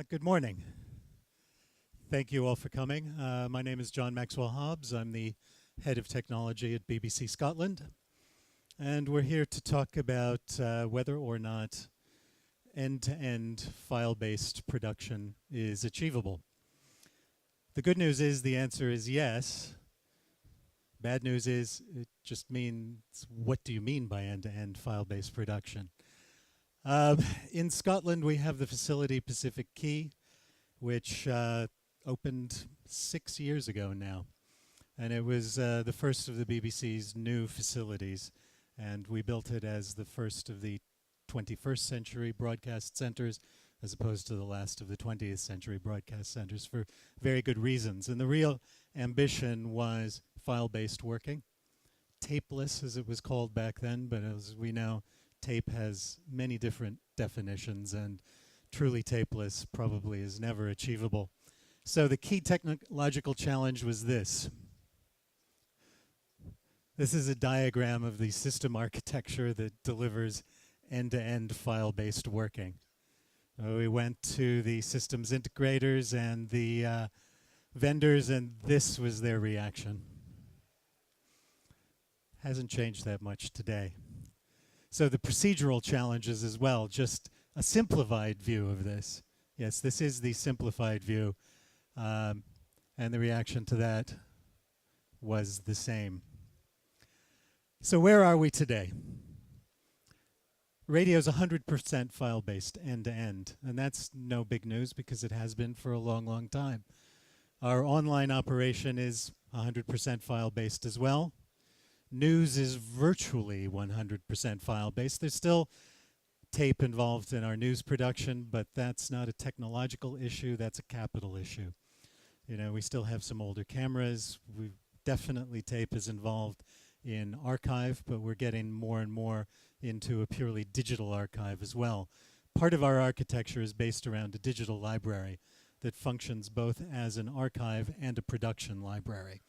Good morning. Thank you all for coming. My name is John Maxwell Hobbs. I'm the head of technology at BBC Scotland. And we're here to talk about whether or not end-to-end file-based production is achievable. The good news is the answer is yes. Bad news is it just means, what do you mean by end-to-end file-based production? In Scotland, we have the facility Pacific Quay, which opened 6 years ago now. And it was the first of the BBC's new facilities. And we built it as the first of the 21st century broadcast centers, as opposed to the last of the 20th century broadcast centers, for very good reasons. And the real ambition was file-based working. Tapeless, as it was called back then, but as we know, tape has many different definitions, and truly tapeless probably is never achievable. So the key technological challenge was this. This is a diagram of the system architecture that delivers end-to-end file-based working. We went to the systems integrators and the vendors, and this was their reaction. Hasn't changed that much today. So the procedural challenges as well, just a simplified view of this. Yes, this is the simplified view, and the reaction to that was the same. So where are we today? Radio is 100% file-based, end-to-end, and that's no big news because it has been for a long, long time. Our online operation is 100% file-based as well. News is virtually 100% file-based. There's still tape involved in our news production, but that's not a technological issue, that's a capital issue. You know, we still have some older cameras. Definitely tape is involved in archive, but we're getting more and more into a purely digital archive as well. Part of our architecture is based around a digital library that functions both as an archive and a production library.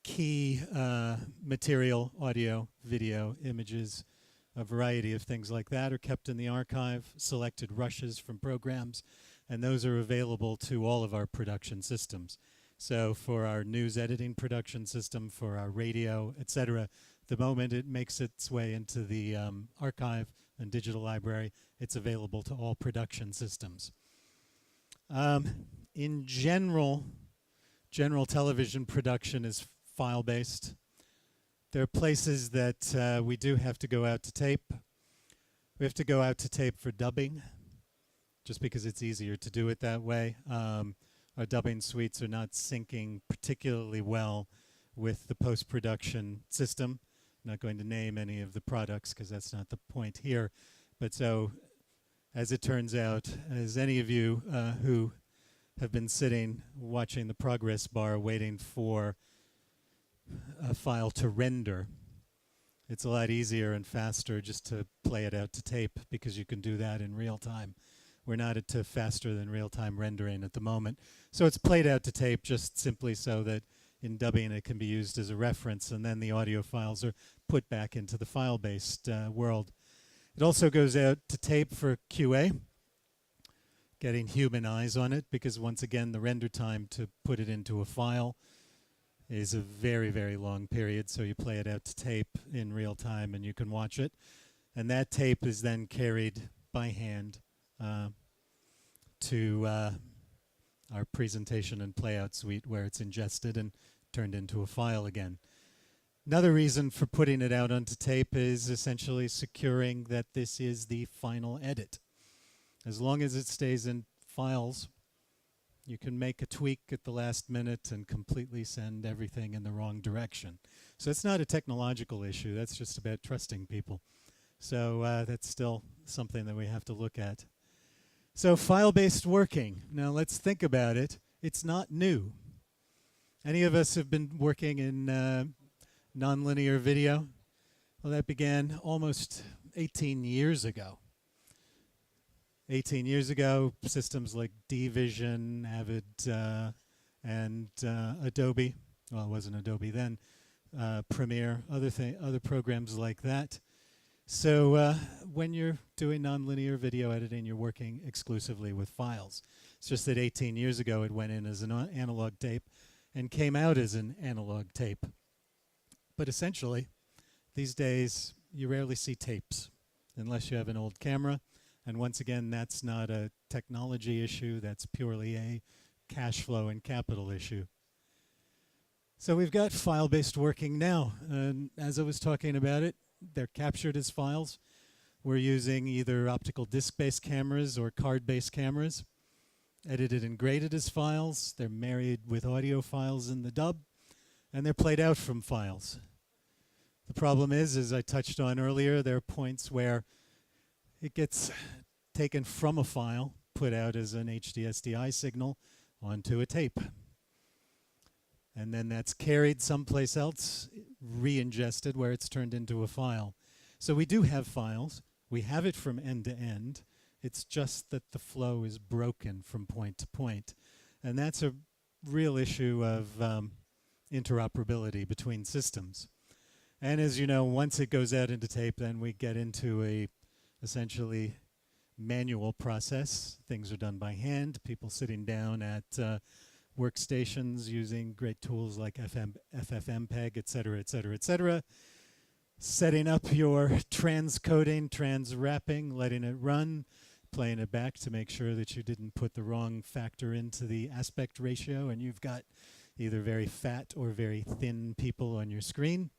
Key material, audio, video, images, a variety of things like that are kept in the archive, selected rushes from programs, and those are available to all of our production systems. So for our news editing production system, for our radio, etc., the moment it makes its way into the archive and digital library, it's available to all production systems. In general television production is file-based. There are places that we do have to go out to tape. We have to go out to tape for dubbing, just because it's easier to do it that way. Our dubbing suites are not syncing particularly well with the post-production system. I'm not going to name any of the products because that's not the point here. But so, as it turns out, as any of you who have been sitting watching the progress bar waiting for a file to render, it's a lot easier and faster just to play it out to tape because you can do that in real time. We're not at faster than real-time rendering at the moment. So it's played out to tape just simply so that in dubbing it can be used as a reference, and then the audio files are put back into the file-based world. It also goes out to tape for QA, getting human eyes on it, because once again the render time to put it into a file is a very, very long period, so you play it out to tape in real time and you can watch it. And that tape is then carried by hand to our presentation and playout suite, where it's ingested and turned into a file again. Another reason for putting it out onto tape is essentially securing that this is the final edit. As long as it stays in files, you can make a tweak at the last minute and completely send everything in the wrong direction. So it's not a technological issue, that's just about trusting people. So that's still something that we have to look at. So file-based working, now let's think about it. It's not new. Any of us have been working in nonlinear video? Well, that began almost 18 years ago. 18 years ago, systems like DVision, Avid, and Adobe, well, it wasn't Adobe then, Premiere, other programs like that, So when you're doing nonlinear video editing, you're working exclusively with files. It's just that 18 years ago it went in as an analog tape and came out as an analog tape. But essentially, these days, you rarely see tapes unless you have an old camera. And once again, that's not a technology issue, that's purely a cash flow and capital issue. So we've got file-based working now. And as I was talking about it, they're captured as files. We're using either optical disc-based cameras or card-based cameras, edited and graded as files. They're married with audio files in the dub, and they're played out from files. The problem is, as I touched on earlier, there are points where it gets taken from a file, put out as an HDSDI signal onto a tape. And then that's carried someplace else, re-ingested, where it's turned into a file. So we do have files. We have it from end to end. It's just that the flow is broken from point to point. And that's a real issue of interoperability between systems. And as you know, once it goes out into tape, then we get into a essentially manual process. Things are done by hand, people sitting down at workstations using great tools like FFmpeg, et cetera, et cetera, et cetera. Setting up your transcoding, transwrapping, letting it run, playing it back to make sure that you didn't put the wrong factor into the aspect ratio and you've got either very fat or very thin people on your screen.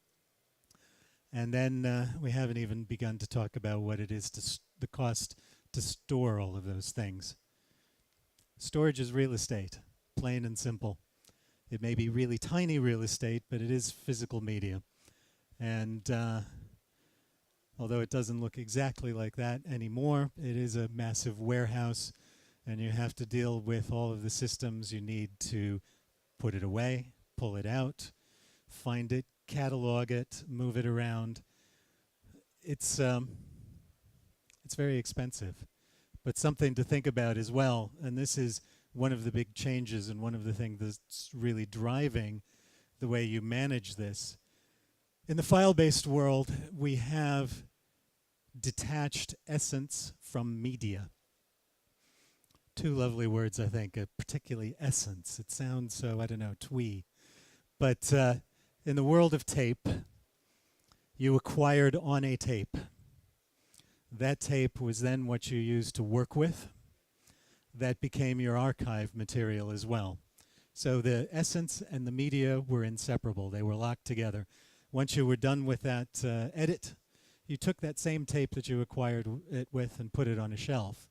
And then we haven't even begun to talk about what it is the cost to store all of those things. Storage is real estate, plain and simple. It may be really tiny real estate, but it is physical media. And although it doesn't look exactly like that anymore, it is a massive warehouse, and you have to deal with all of the systems you need to put it away, pull it out, find it, catalog it, move it around. It's very expensive, but something to think about as well. And this is one of the big changes and one of the things that's really driving the way you manage this. In the file-based world, we have detached essence from media. Two lovely words, I think, particularly essence. It sounds so, I don't know, twee. But in the world of tape, you acquired on a tape. That tape was then what you used to work with. That became your archive material as well. So the essence and the media were inseparable. They were locked together. Once you were done with that edit, you took that same tape that you acquired it with and put it on a shelf.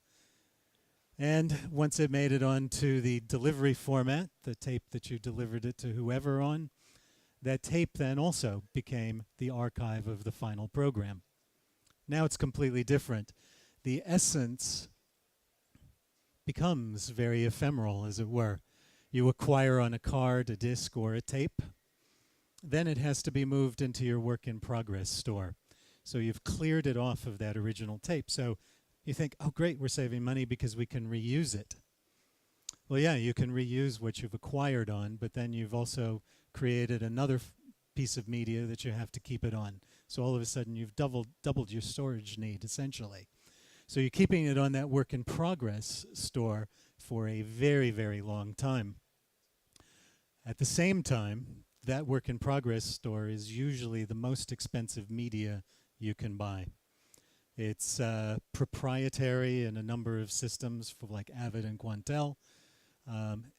And once it made it onto the delivery format, the tape that you delivered it to whoever on, that tape then also became the archive of the final program. Now it's completely different. The essence becomes very ephemeral, as it were. You acquire on a card, a disc, or a tape. Then it has to be moved into your work-in-progress store. So you've cleared it off of that original tape. So you think, oh, great, we're saving money because we can reuse it. Well, yeah, you can reuse what you've acquired on, but then you've also created another piece of media that you have to keep it on. So all of a sudden, you've doubled your storage need, essentially. So you're keeping it on that work-in-progress store for a very, very long time. At the same time, that work-in-progress store is usually the most expensive media you can buy. It's proprietary in a number of systems for like Avid and Quantel.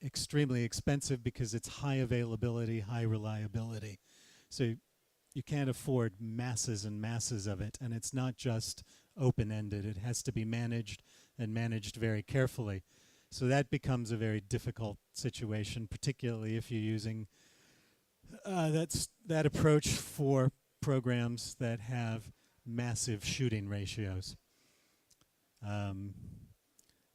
Extremely expensive because it's high availability, high reliability. So you can't afford masses and masses of it, and it's not just open-ended. It has to be managed and managed very carefully. So that becomes a very difficult situation, particularly if you're using that approach for programs that have massive shooting ratios.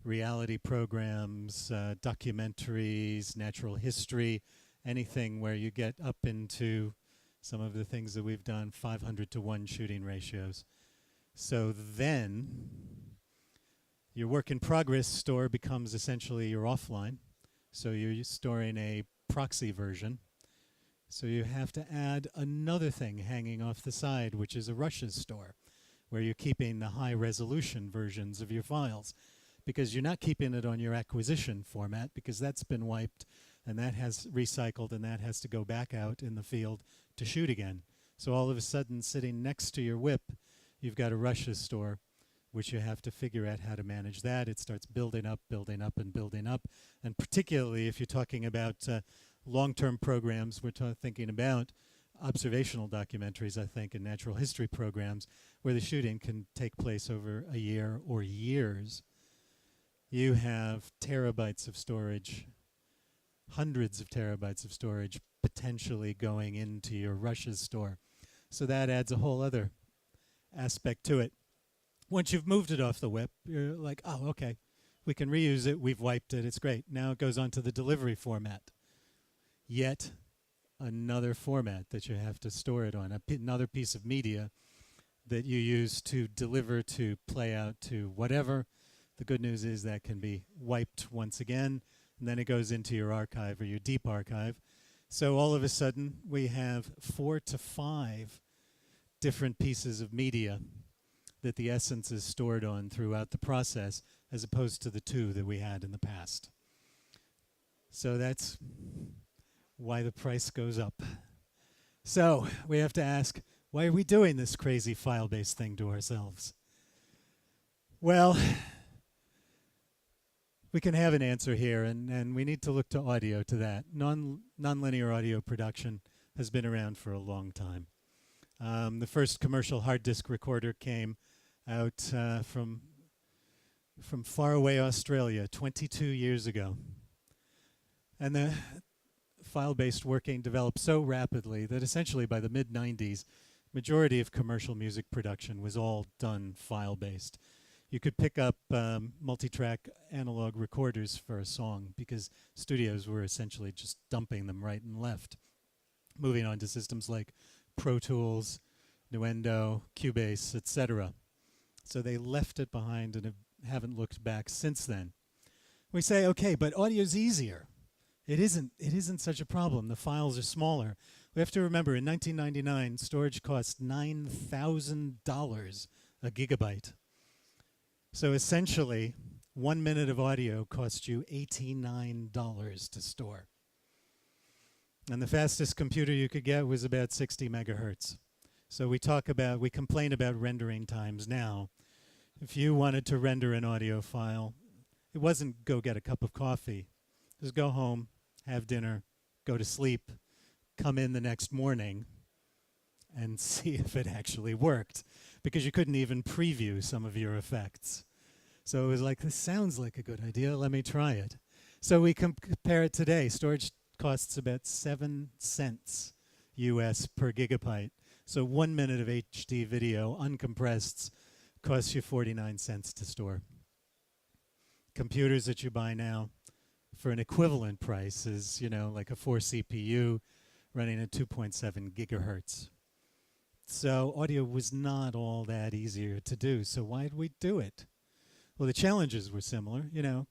Reality programs, documentaries, natural history, anything where you get up into some of the things that we've done, 500-to-1 shooting ratios. So then your work-in-progress store becomes essentially your offline. So you're storing a proxy version. So you have to add another thing hanging off the side, which is a rushes store, where you're keeping the high resolution versions of your files, because you're not keeping it on your acquisition format, because that's been wiped and that has recycled and that has to go back out in the field to shoot again. So all of a sudden, sitting next to your whip, you've got a rushes store, which you have to figure out how to manage that. It starts building up, building up, and building up. And particularly if you're talking about long-term programs, we're thinking about observational documentaries, I think, and natural history programs, where the shooting can take place over a year or years. You have terabytes of storage, hundreds of terabytes of storage potentially going into your rushes store. So that adds a whole other aspect to it. Once you've moved it off the whip, you're like, oh, okay, we can reuse it, we've wiped it, it's great. Now it goes on to the delivery format. Yet another format that you have to store it on, another piece of media that you use to deliver, to play out, to whatever. The good news is that can be wiped once again, and then it goes into your archive or your deep archive. So all of a sudden, we have 4 to 5 different pieces of media that the essence is stored on throughout the process, as opposed to the 2 that we had in the past. So that's why the price goes up. So we have to ask, why are we doing this crazy file-based thing to ourselves? Well, we can have an answer here, and we need to look to audio to that. Non-linear audio production has been around for a long time. The first commercial hard disk recorder came out from faraway Australia 22 years ago. And the file-based working developed so rapidly that essentially by the mid-90s, majority of commercial music production was all done file-based. You could pick up multi-track analog recorders for a song because studios were essentially just dumping them right and left. Moving on to systems like Pro Tools, Nuendo, Cubase, etc. So they left it behind and haven't looked back since then. We say, okay, but audio's easier. It isn't such a problem. The files are smaller. We have to remember, in 1999, storage cost $9,000 a gigabyte. So essentially, 1 minute of audio cost you $89 to store. And the fastest computer you could get was about 60 megahertz. So we complain about rendering times now. If you wanted to render an audio file, it wasn't go get a cup of coffee. Just go home, have dinner, go to sleep, come in the next morning, and see if it actually worked. Because you couldn't even preview some of your effects. So it was like, this sounds like a good idea, let me try it. So we compare it today. Storage costs about 7 cents US per gigabyte. So 1 minute of HD video, uncompressed, costs you 49 cents to store. Computers that you buy now for an equivalent price is, like a 4 CPU running at 2.7 gigahertz. So audio was not all that easier to do. So why did we do it? Well, the challenges were similar,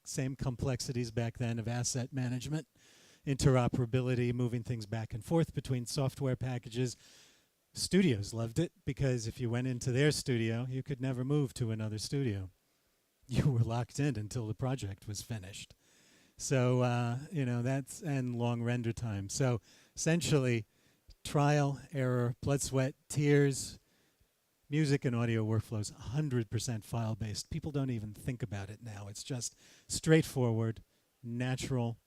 same complexities back then of asset management, interoperability, moving things back and forth between software packages. Studios loved it because if you went into their studio, you could never move to another studio. You were locked in until the project was finished. So, that's, and long render time. So essentially, trial, error, blood, sweat, tears, music and audio workflows, 100% file-based. People don't even think about it now. It's just straightforward, natural.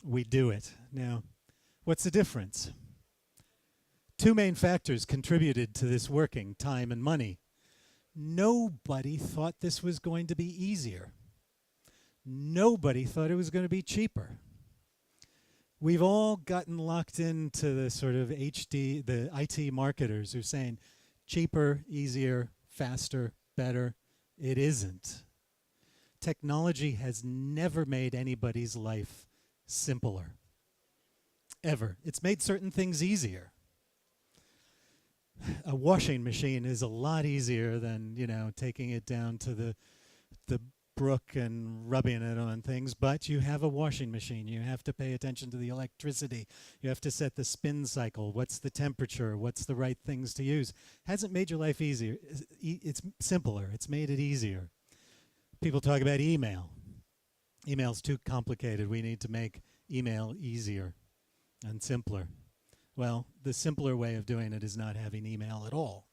We do it. Now, what's the difference? 2 main factors contributed to this working, time and money. Nobody thought this was going to be easier. Nobody thought it was going to be cheaper. We've all gotten locked into the sort of the IT marketers who are saying cheaper, easier, faster, better. It isn't. Technology has never made anybody's life simpler. Ever. It's made certain things easier. A washing machine is a lot easier than, taking it down to the brook and rubbing it on things, but you have a washing machine. You have to pay attention to the electricity. You have to set the spin cycle. What's the temperature? What's the right things to use? Hasn't made your life easier. It's simpler. It's made it easier. People talk about email. Email's too complicated. We need to make email easier and simpler. Well, the simpler way of doing it is not having email at all.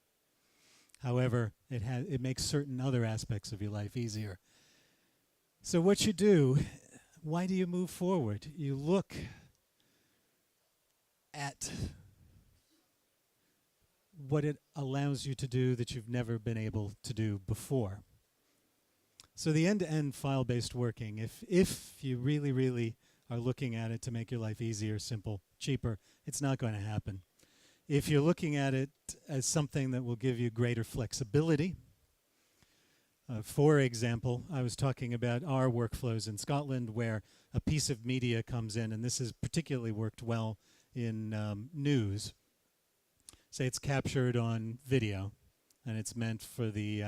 However, it makes certain other aspects of your life easier. So what you do, why do you move forward? You look at what it allows you to do that you've never been able to do before. So the end-to-end file-based working, if you really, really are looking at it to make your life easier, simple, cheaper, it's not going to happen. If you're looking at it as something that will give you greater flexibility, for example, I was talking about our workflows in Scotland where a piece of media comes in, and this has particularly worked well in news. Say it's captured on video, and it's meant for the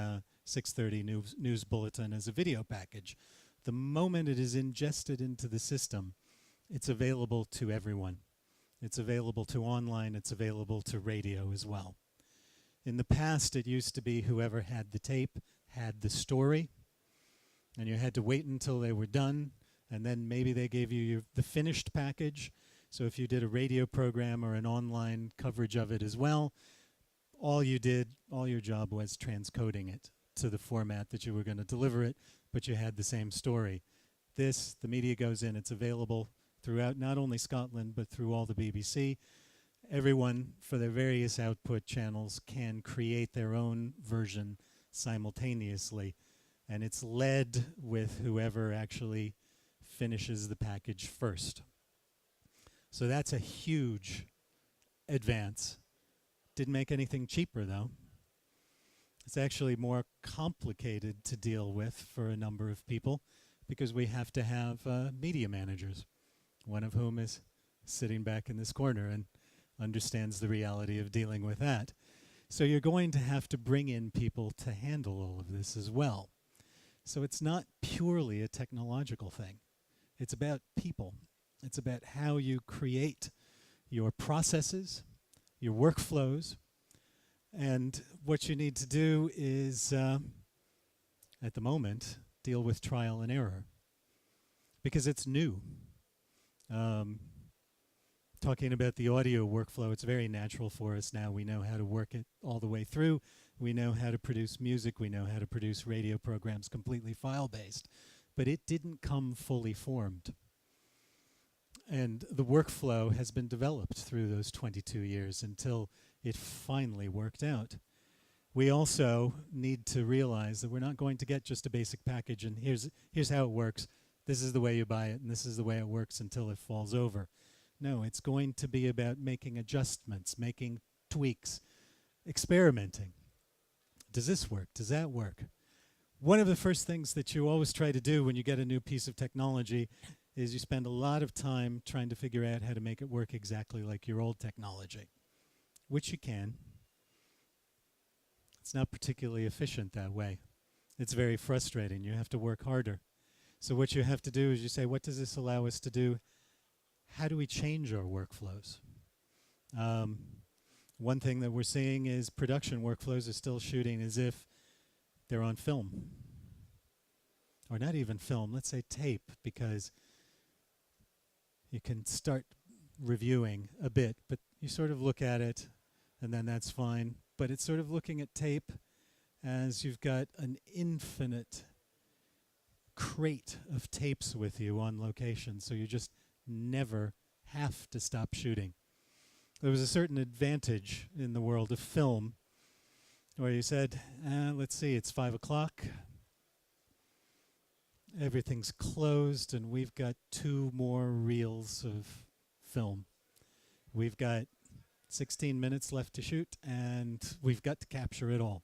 6:30 news bulletin as a video package. The moment it is ingested into the system, it's available to everyone. It's available to online, it's available to radio as well. In the past, it used to be whoever had the tape had the story, and you had to wait until they were done, and then maybe they gave you the finished package. So if you did a radio program or an online coverage of it as well, all your job was transcoding it to the format that you were going to deliver it, but you had the same story. The media goes in, it's available throughout not only Scotland, but through all the BBC. Everyone, for their various output channels, can create their own version simultaneously, and it's led with whoever actually finishes the package first. So that's a huge advance. Didn't make anything cheaper, though. It's actually more complicated to deal with for a number of people because we have to have media managers, one of whom is sitting back in this corner and understands the reality of dealing with that. So you're going to have to bring in people to handle all of this as well. So it's not purely a technological thing. It's about people. It's about how you create your processes, your workflows, and what you need to do is, at the moment, deal with trial and error because it's new. Talking about the audio workflow, it's very natural for us now. We know how to work it all the way through. We know how to produce music. We know how to produce radio programs completely file-based. But it didn't come fully formed. And the workflow has been developed through those 22 years until it finally worked out. We also need to realize that we're not going to get just a basic package and here's how it works. This is the way you buy it, and this is the way it works until it falls over. No, it's going to be about making adjustments, making tweaks, experimenting. Does this work? Does that work? One of the first things that you always try to do when you get a new piece of technology is you spend a lot of time trying to figure out how to make it work exactly like your old technology, which you can. It's not particularly efficient that way. It's very frustrating. You have to work harder. So what you have to do is you say, what does this allow us to do? How do we change our workflows? One thing that we're seeing is production workflows are still shooting as if they're on film. Or not even film, let's say tape, because you can start reviewing a bit, but you sort of look at it, and then that's fine. But it's sort of looking at tape as you've got an infinite crate of tapes with you on location, so you just never have to stop shooting. There was a certain advantage in the world of film where you said, let's see, it's 5 o'clock, everything's closed, and we've got 2 more reels of film. We've got 16 minutes left to shoot, and we've got to capture it all.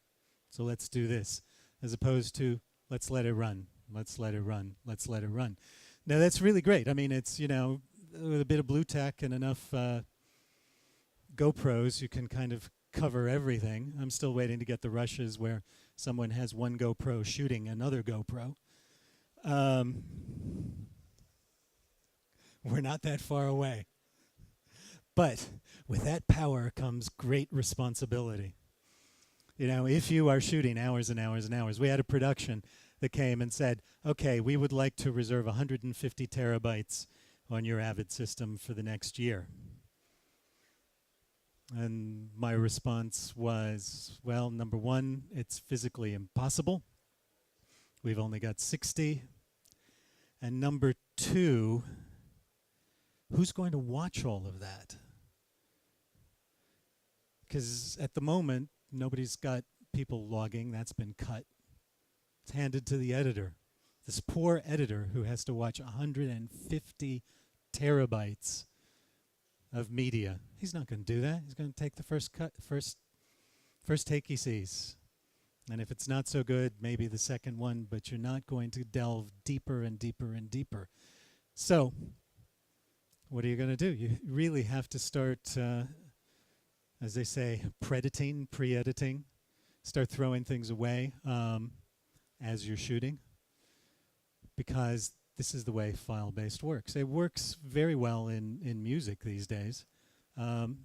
So let's do this, as opposed to let's let it run, let's let it run, let's let it run. Now that's really great. I mean, it's, you know, with a bit of blue tack and enough GoPros, you can kind of cover everything. I'm still waiting to get the rushes where someone has one GoPro shooting another GoPro. We're not that far away. But with that power comes great responsibility. You know, if you are shooting hours and hours and hours, we had a production that came and said, okay, we would like to reserve 150 terabytes on your Avid system for the next year. And my response was, well, number one, it's physically impossible. We've only got 60. And number two, who's going to watch all of that? Because at the moment, nobody's got people logging. That's been cut. It's handed to the editor. This poor editor who has to watch 150 terabytes of media. He's not going to do that. He's going to take the first take he sees. And if it's not so good, maybe the second one, but you're not going to delve deeper and deeper and deeper. So, what are you going to do? You really have to start, as they say, pre-editing. Start throwing things away as you're shooting, because this is the way file-based works. It works very well in music these days. It's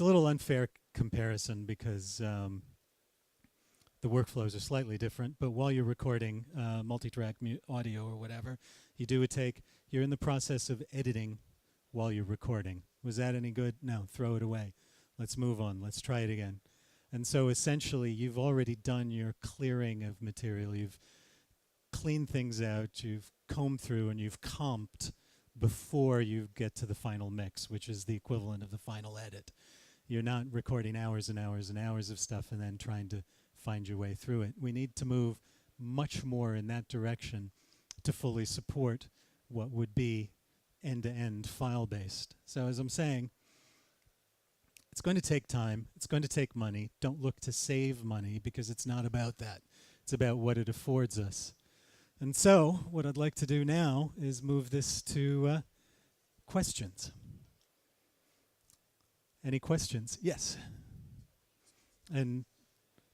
a little unfair comparison because the workflows are slightly different, but while you're recording multi-track audio or whatever, you do a take. You're in the process of editing while you're recording. Was that any good? No, throw it away. Let's move on. Let's try it again. And so essentially, you've already done your clearing of material. You've cleaned things out. You've combed through and you've comped before you get to the final mix, which is the equivalent of the final edit. You're not recording hours and hours and hours of stuff and then trying to find your way through it. We need to move much more in that direction to fully support what would be end-to-end file-based. So as I'm saying, it's going to take time. It's going to take money. Don't look to save money because it's not about that. It's about what it affords us. And so what I'd like to do now is move this to questions. Any questions? Yes. And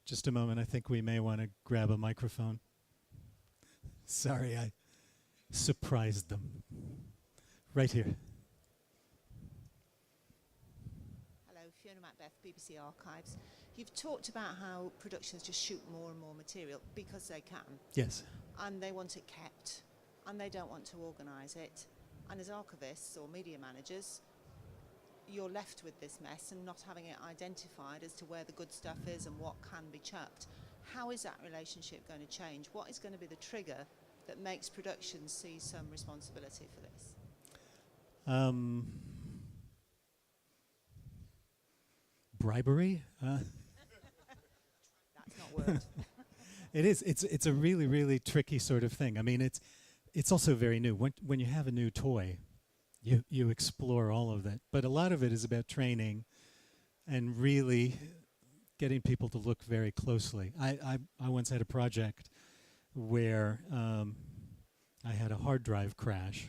just a moment, I think we may want to grab a microphone. Sorry, I surprised them. Right here. Fiona Macbeth, BBC Archives. You've talked about how productions just shoot more and more material because they can. Yes. And they want it kept, and they don't want to organise it. And as archivists or media managers, you're left with this mess and not having it identified as to where the good stuff is and what can be chucked. How is that relationship going to change? What is going to be the trigger that makes productions see some responsibility for this? Bribery? That's not word. It is. It's a really, really tricky sort of thing. I mean, it's also very new. When you have a new toy, you explore all of that. But a lot of it is about training and really getting people to look very closely. I once had a project where I had a hard drive crash.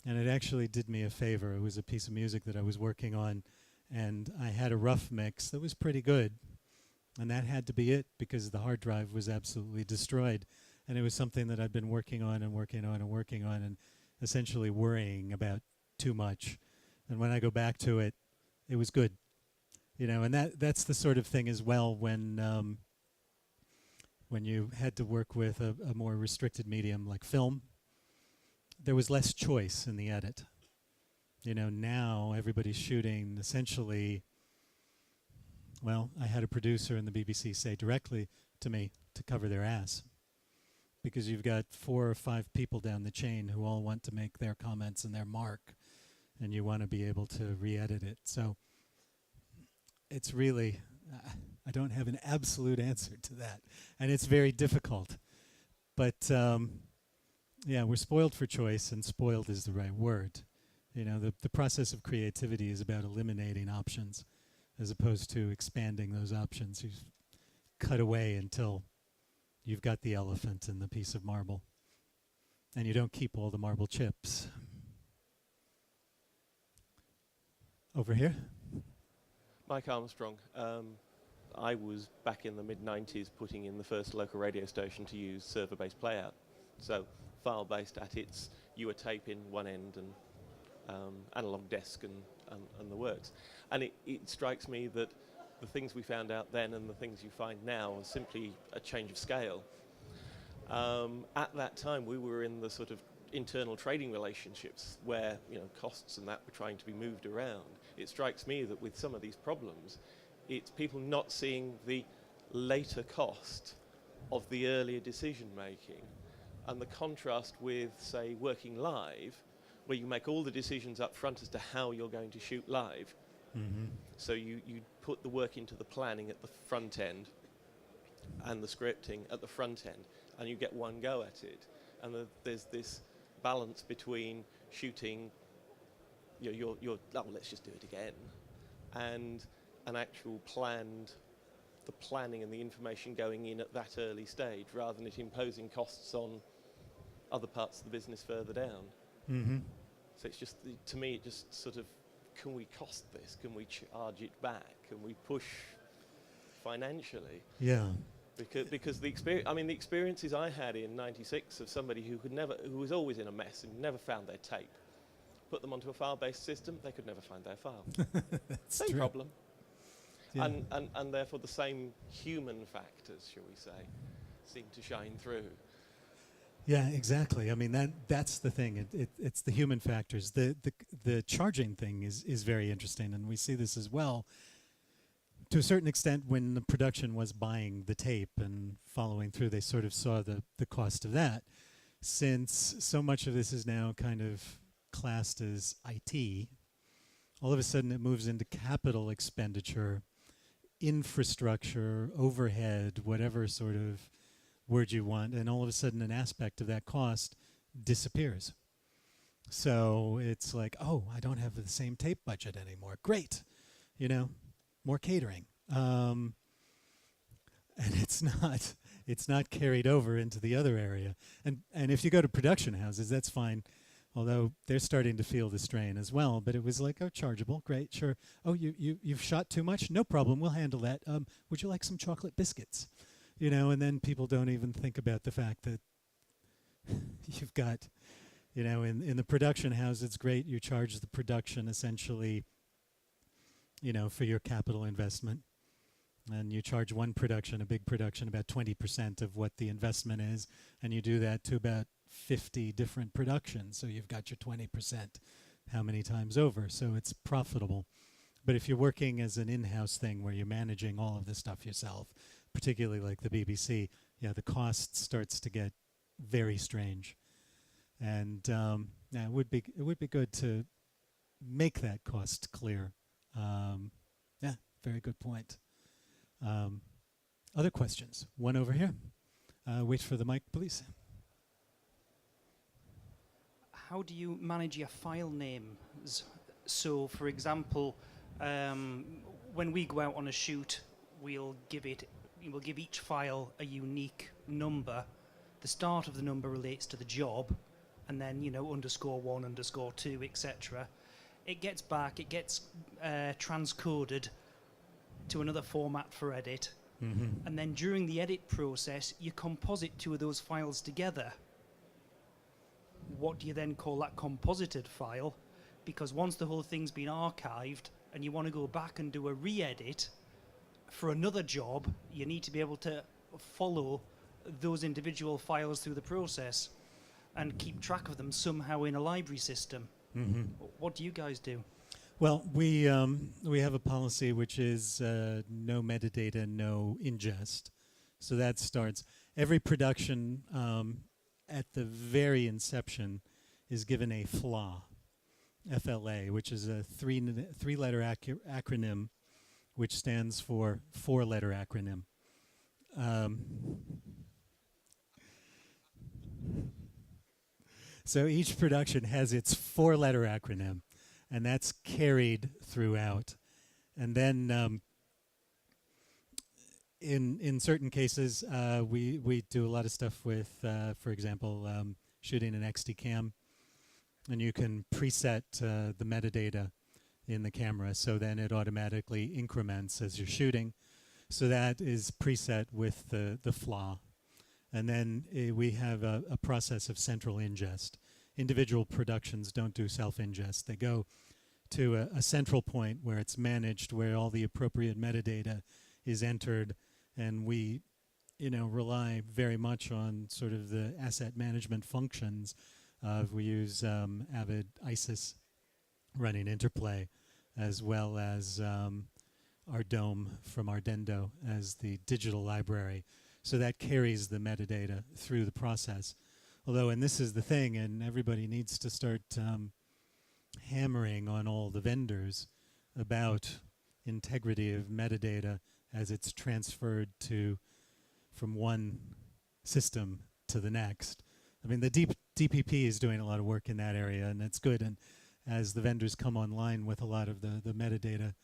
And it actually did me a favor. It was a piece of music that I was working on, and I had a rough mix that was pretty good. And that had to be it because the hard drive was absolutely destroyed. And it was something that I'd been working on and working on and working on and essentially worrying about too much. And when I go back to it, it was good. You know, and that's the sort of thing as well when you had to work with a more restricted medium like film. There was less choice in the edit. You know, now everybody's shooting essentially, well, I had a producer in the BBC say directly to me to cover their ass. Because you've got 4 or 5 people down the chain who all want to make their comments and their mark. And you want to be able to re-edit it. So it's really, I don't have an absolute answer to that. And it's very difficult. But yeah, we're spoiled for choice, and spoiled is the right word. You know, the process of creativity is about eliminating options as opposed to expanding those options. You cut away until you've got the elephant and the piece of marble. And you don't keep all the marble chips. Over here. Mike Armstrong. I was back in the mid-90s putting in the first local radio station to use server-based playout. So file-based at its, you were tape in one end and analog desk and the works. And it strikes me that the things we found out then and the things you find now are simply a change of scale. At that time, we were in the sort of internal trading relationships where, you know, costs and that were trying to be moved around. It strikes me that with some of these problems, it's people not seeing the later cost of the earlier decision making, and the contrast with, say, working live, where you make all the decisions up front as to how you're going to shoot live. Mm-hmm. So you put the work into the planning at the front end and the scripting at the front end, and you get one go at it. And there's this balance between shooting your oh, let's just do it again, and an actual planned, the planning and the information going in at that early stage, rather than it imposing costs on other parts of the business further down. Mm-hmm. So it's just, to me, it just sort of, can we cost this? Can we charge it back? Can we push financially? Yeah. Because the experiences I had in '96 of somebody who was always in a mess and never found their tape, put them onto a file-based system, they could never find their file. Same true. problem. Yeah. And therefore the same human factors, shall we say, seem to shine through. Yeah, exactly. I mean, that's the thing. It's the human factors. The charging thing is very interesting, and we see this as well. To a certain extent, when the production was buying the tape and following through, they sort of saw the cost of that. Since so much of this is now kind of classed as IT, all of a sudden it moves into capital expenditure, infrastructure, overhead, whatever sort of word you want, and all of a sudden an aspect of that cost disappears. So it's like, oh, I don't have the same tape budget anymore. Great, you know, more catering. And it's not carried over into the other area. And if you go to production houses, that's fine, although they're starting to feel the strain as well. But it was like, oh, chargeable, great, sure. Oh, you've shot too much? No problem, we'll handle that. Would you like some chocolate biscuits? You know, and then people don't even think about the fact that you've got, you know, in the production house, it's great. You charge the production essentially, you know, for your capital investment. And you charge one production, a big production, about 20% of what the investment is. And you do that to about 50 different productions. So you've got your 20% how many times over. So it's profitable. But if you're working as an in-house thing where you're managing all of this stuff yourself, particularly like the BBC, yeah, the cost starts to get very strange. And yeah, it would be good to make that cost clear. Yeah, very good point. Other questions? One over here. Wait for the mic, please. How do you manage your file names? So, for example, when we go out on a shoot, we'll give each file a unique number. The start of the number relates to the job, and then, you know, _1, _2, etc. It gets back, it gets transcoded to another format for edit. Mm-hmm. And then during the edit process, you composite two of those files together. What do you then call that composited file? Because once the whole thing's been archived and you want to go back and do a re-edit for another job, you need to be able to follow those individual files through the process and keep track of them somehow in a library system. Mm-hmm. What do you guys do? Well, we have a policy which is no metadata, no ingest. So that starts. Every production at the very inception is given a FLA, FLA, which is a three-letter acronym, which stands for four-letter acronym. So each production has its four-letter acronym, and that's carried throughout. And then in certain cases, we do a lot of stuff with, for example, shooting an XD cam, and you can preset the metadata in the camera, so then it automatically increments as you're shooting. So that is preset with the FLA. And then we have a process of central ingest. Individual productions don't do self-ingest. They go to a central point where it's managed, where all the appropriate metadata is entered, and we rely very much on sort of the asset management functions. We use Avid ISIS running interplay, as well as our DOME from Ardendo as the digital library. So that carries the metadata through the process. Although, and this is the thing, and everybody needs to start hammering on all the vendors about integrity of metadata as it's transferred from one system to the next. I mean, the DPP is doing a lot of work in that area, and it's good. And as the vendors come online with a lot of the metadata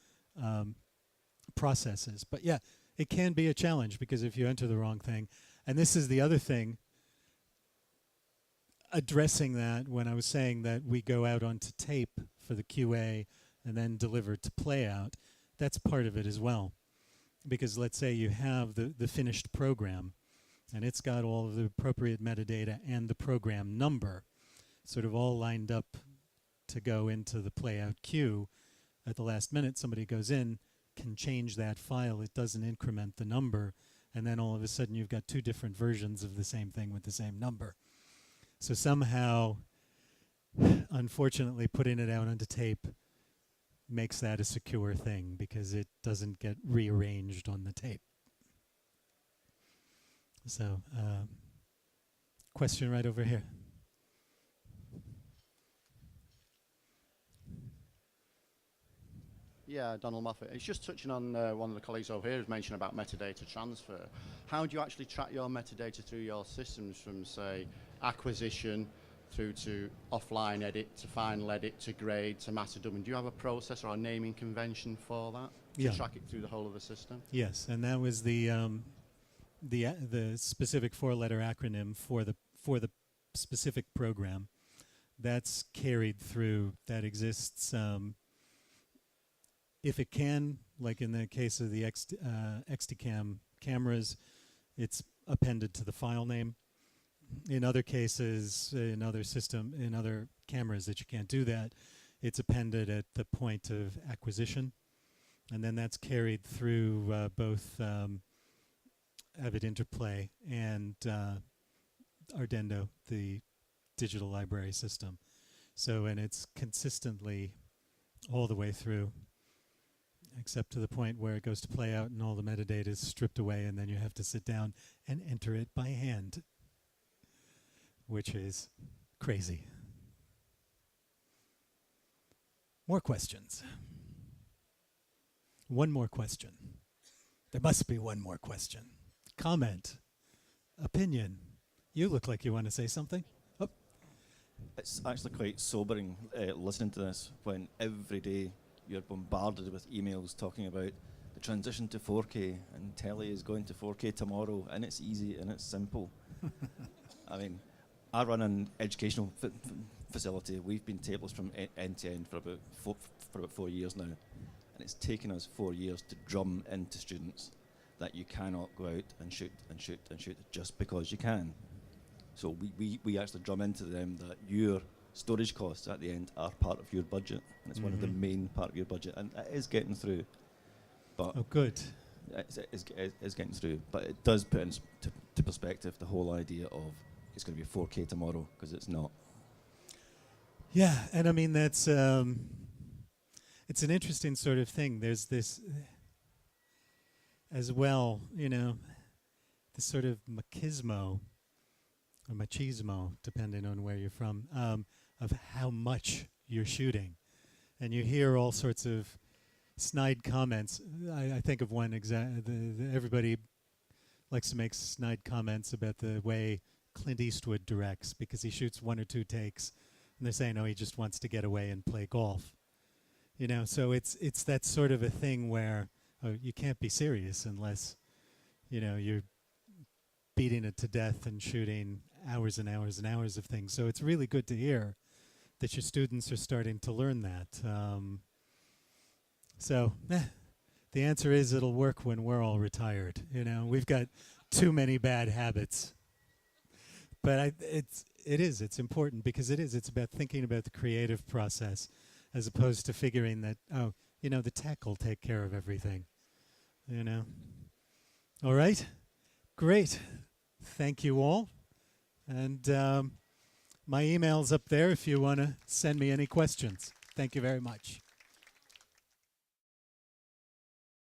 processes. But yeah, it can be a challenge, because if you enter the wrong thing, and this is the other thing, addressing that when I was saying that we go out onto tape for the QA and then deliver to playout, that's part of it as well. Because let's say you have the finished program, and it's got all of the appropriate metadata and the program number sort of all lined up to go into the playout queue. At the last minute, somebody goes in, can change that file, it doesn't increment the number, and then all of a sudden you've got two different versions of the same thing with the same number. So somehow, unfortunately, putting it out onto tape makes that a secure thing, because it doesn't get rearranged on the tape. So, question right over here. Yeah, Donald Moffat. It's just touching on one of the colleagues over here who's mentioned about metadata transfer. How do you actually track your metadata through your systems from, say, acquisition through to offline edit to final edit to grade to master dubbing? Do you have a process or a naming convention for that to track it through the whole of the system? Yes, and that was the specific four-letter acronym for the specific program. That's carried through. That exists. If it can, like in the case of the XTCam cameras, it's appended to the file name. In other cases, in other cameras that you can't do that, it's appended at the point of acquisition. And then that's carried through both Avid Interplay and Ardendo, the digital library system. So, and it's consistently all the way through, except to the point where it goes to play out and all the metadata is stripped away, and then you have to sit down and enter it by hand, which is crazy. More questions? One more question. There must be one more question. Comment, opinion. You look like you want to say something. Oh. It's actually quite sobering listening to this, when every day you're bombarded with emails talking about the transition to 4K, and telly is going to 4K tomorrow, and it's easy and it's simple. I mean, I run an educational facility. We've been tapeless from end to end for about 4 years now, and it's taken us 4 years to drum into students that you cannot go out and shoot and shoot and shoot just because you can. So we actually drum into them that your storage costs at the end are part of your budget, and it's one of the main part of your budget, and it is getting through. But oh, good. It's getting through, but it does put into perspective the whole idea of it's going to be 4K tomorrow, because it's not. Yeah, and I mean that's it's an interesting sort of thing. There's this as well, this sort of machismo or machismo, depending on where you're from, of how much you're shooting. And you hear all sorts of snide comments. I think of one everybody likes to make snide comments about the way Clint Eastwood directs, because he shoots 1 or 2 takes, and they're saying, oh, he just wants to get away and play golf. So it's that sort of a thing where you can't be serious unless, you're beating it to death and shooting hours and hours and hours of things. So it's really good to hear that your students are starting to learn that. The The answer is it'll work when we're all retired. You know, we've got too many bad habits. But it's important because it's about thinking about the creative process as opposed to figuring that, oh, you know, the tech will take care of everything, you know. All right, great. Thank you all. And my email's up there if you want to send me any questions. Thank you very much.